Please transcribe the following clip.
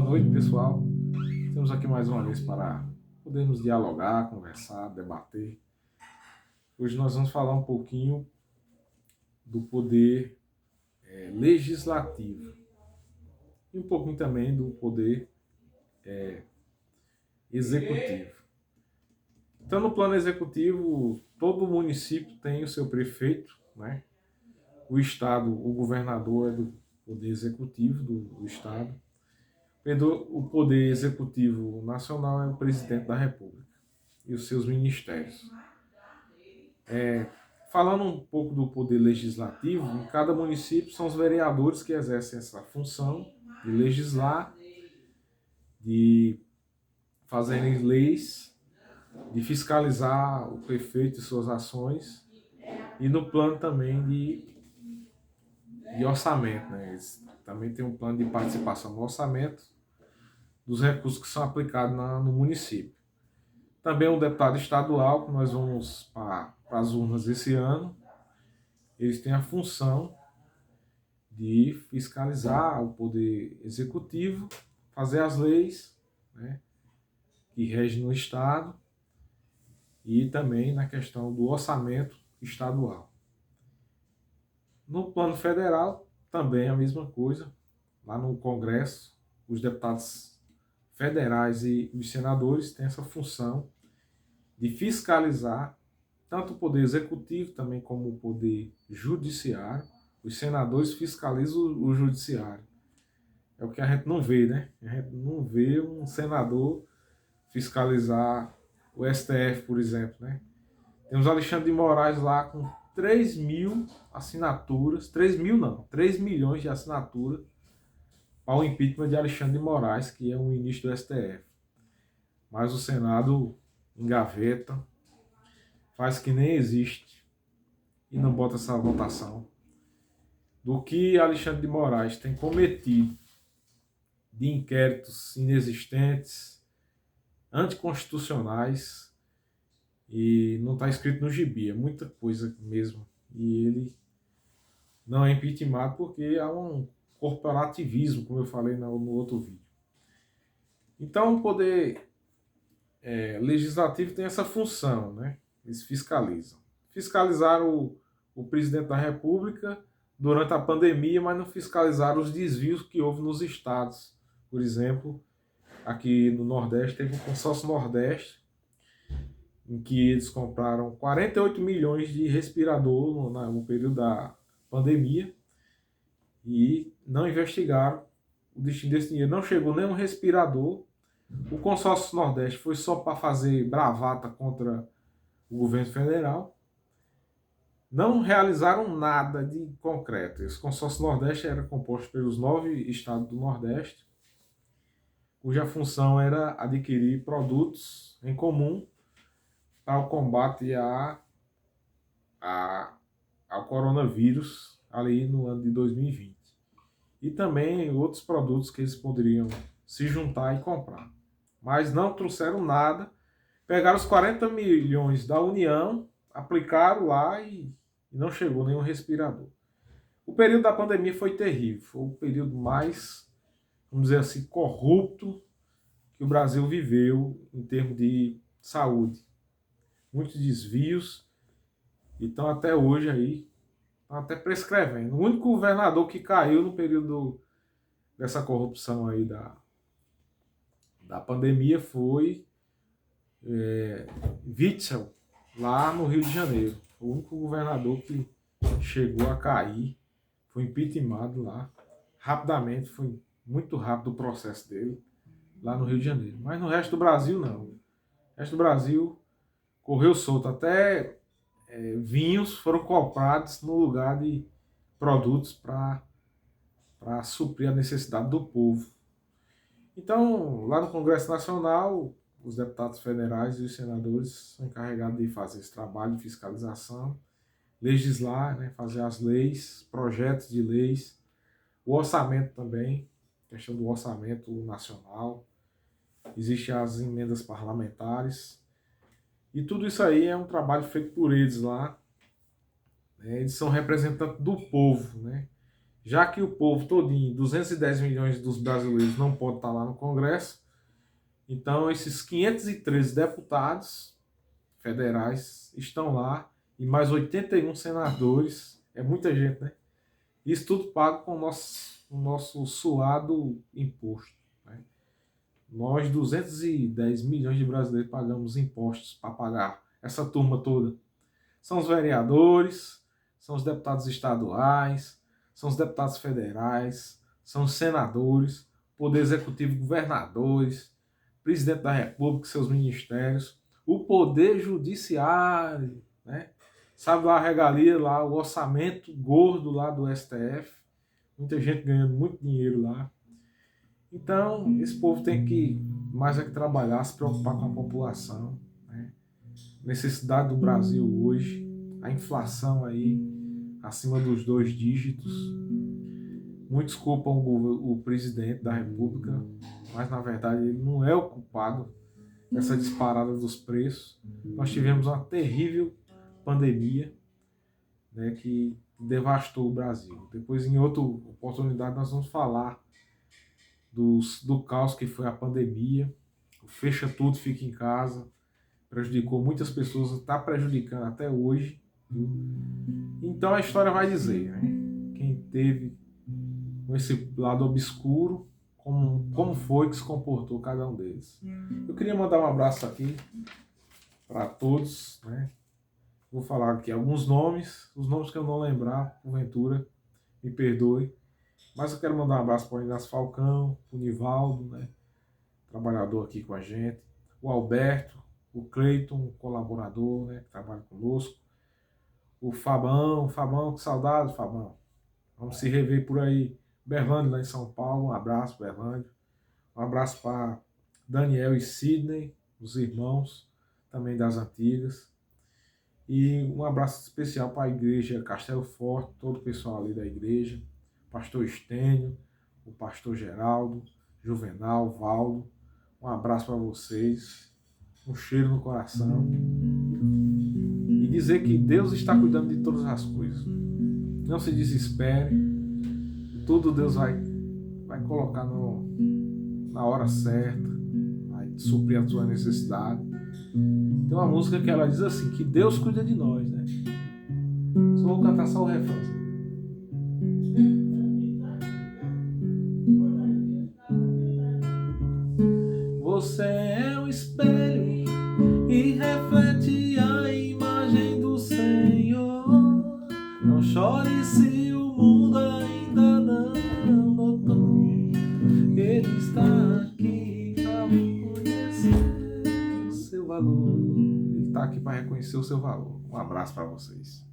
noite, pessoal. Estamos aqui mais uma vez para podermos dialogar, conversar, debater. Hoje nós vamos falar um pouquinho do poder legislativo e um pouquinho também do poder executivo. Então, no plano executivo, todo município tem o seu prefeito, né? O estado, o governador é do poder executivo do estado. O poder executivo nacional é o presidente da República e os seus ministérios. Falando um pouco do poder legislativo, em cada município são os vereadores que exercem essa função de legislar, de fazerem leis, de fiscalizar o prefeito e suas ações, e no plano também de orçamento. Né? Eles também tem um plano de participação no orçamento dos recursos que são aplicados no município. Também o deputado estadual, que nós vamos para as urnas esse ano, eles têm a função de fiscalizar o poder executivo, fazer as leis, né, que regem no estado, e também na questão do orçamento estadual. No plano federal, também a mesma coisa. Lá no Congresso, os deputados federais e os senadores têm essa função de fiscalizar tanto o poder executivo também como o poder judiciário. Os senadores fiscalizam o judiciário. É o que a gente não vê, né? A gente não vê um senador fiscalizar o STF, por exemplo, né? Temos Alexandre de Moraes lá com 3 mil assinaturas, 3 mil não, 3 milhões de assinaturas para o impeachment de Alexandre de Moraes, que é um ministro do STF. Mas o Senado engaveta, faz que nem existe e não bota essa votação. Do que Alexandre de Moraes tem cometido de inquéritos inexistentes, anticonstitucionais, e não está escrito no gibi, é muita coisa mesmo. E ele não é impeachmentado porque há um corporativismo, como eu falei no outro vídeo. Então o poder legislativo tem essa função, né? Eles fiscalizam. Fiscalizaram o presidente da República durante a pandemia, mas não fiscalizaram os desvios que houve nos estados. Por exemplo, aqui no Nordeste teve o consórcio Nordeste, em que eles compraram 48 milhões de respirador no período da pandemia e não investigaram o destino desse dinheiro. Não chegou nenhum respirador. O consórcio Nordeste foi só para fazer bravata contra o governo federal. Não realizaram nada de concreto. Esse consórcio Nordeste era composto pelos 9 estados do Nordeste, cuja função era adquirir produtos em comum para o combate ao coronavírus ali no ano de 2020. E também outros produtos que eles poderiam se juntar e comprar. Mas não trouxeram nada. Pegaram os 40 milhões da União, aplicaram lá e não chegou nenhum respirador. O período da pandemia foi terrível. Foi o período mais, vamos dizer assim, corrupto que o Brasil viveu em termos de saúde. Muitos desvios, e estão até hoje aí, estão até prescrevendo. O único governador que caiu no período dessa corrupção aí da pandemia foi Witzel, lá no Rio de Janeiro. O único governador que chegou a cair, foi impeachmentado lá, rapidamente, foi muito rápido o processo dele, lá no Rio de Janeiro. Mas no resto do Brasil, não. O resto do Brasil correu solto. Até vinhos foram comprados no lugar de produtos para suprir a necessidade do povo. Então, lá no Congresso Nacional, os deputados federais e os senadores são encarregados de fazer esse trabalho de fiscalização, legislar, né, fazer as leis, projetos de leis, o orçamento também, questão do orçamento nacional, existem as emendas parlamentares, e tudo isso aí é um trabalho feito por eles lá, né, eles são representantes do povo, né, Já que o povo todinho, 210 milhões dos brasileiros, não pode estar lá no Congresso, então esses 513 deputados federais estão lá e mais 81 senadores, é muita gente, né? Isso tudo pago com o nosso suado imposto, né? Nós, 210 milhões de brasileiros, pagamos impostos para pagar essa turma toda. São os vereadores, são os deputados estaduais, são os deputados federais, são os senadores, poder executivo, governadores, presidente da República, seus ministérios, o poder judiciário, né? Sabe lá a regalia, lá o orçamento gordo lá do STF, muita gente ganhando muito dinheiro lá. Então, esse povo tem que mais é que trabalhar, se preocupar com a população, né? Necessidade do Brasil hoje, a inflação aí acima dos 2 dígitos. Muitos culpam o presidente da República, mas na verdade ele não é o culpado dessa disparada dos preços. Nós tivemos uma terrível pandemia, né, que devastou o Brasil. Depois, em outra oportunidade, nós vamos falar do caos que foi a pandemia. Fecha tudo, fica em casa. Prejudicou muitas pessoas, está prejudicando até hoje. Então a história vai dizer, né? Quem teve esse lado obscuro, como foi que se comportou cada um deles. Eu queria mandar um abraço aqui para todos, né? Vou falar aqui alguns nomes, os nomes que eu não lembrar, porventura, me perdoe. Mas eu quero mandar um abraço para o Inácio Falcão, o Nivaldo, né? Trabalhador aqui com a gente, o Alberto, o Cleiton, colaborador, né? Que trabalha conosco, o Fabão, que saudade, Fabão. Vamos se rever por aí. Berlândia, lá em São Paulo, um abraço, Berlândia. Um abraço para Daniel e Sidney, os irmãos, também das antigas. E um abraço especial para a igreja Castelo Forte, todo o pessoal ali da igreja, o pastor Estênio, o pastor Geraldo, Juvenal, Valdo. Um abraço para vocês, um cheiro no coração. E dizer que Deus está cuidando de todas as coisas. Não se desespere, tudo Deus vai colocar na hora certa, vai suprir a sua necessidade. Tem uma música que ela diz assim, que Deus cuida de nós, né? Só vou cantar só o refrão. Você é um espelho e reflete a imagem do Senhor. Não chore se o mundo ainda não notou. Ele está aqui para reconhecer o seu valor. Ele está aqui para reconhecer o seu valor. Um abraço para vocês.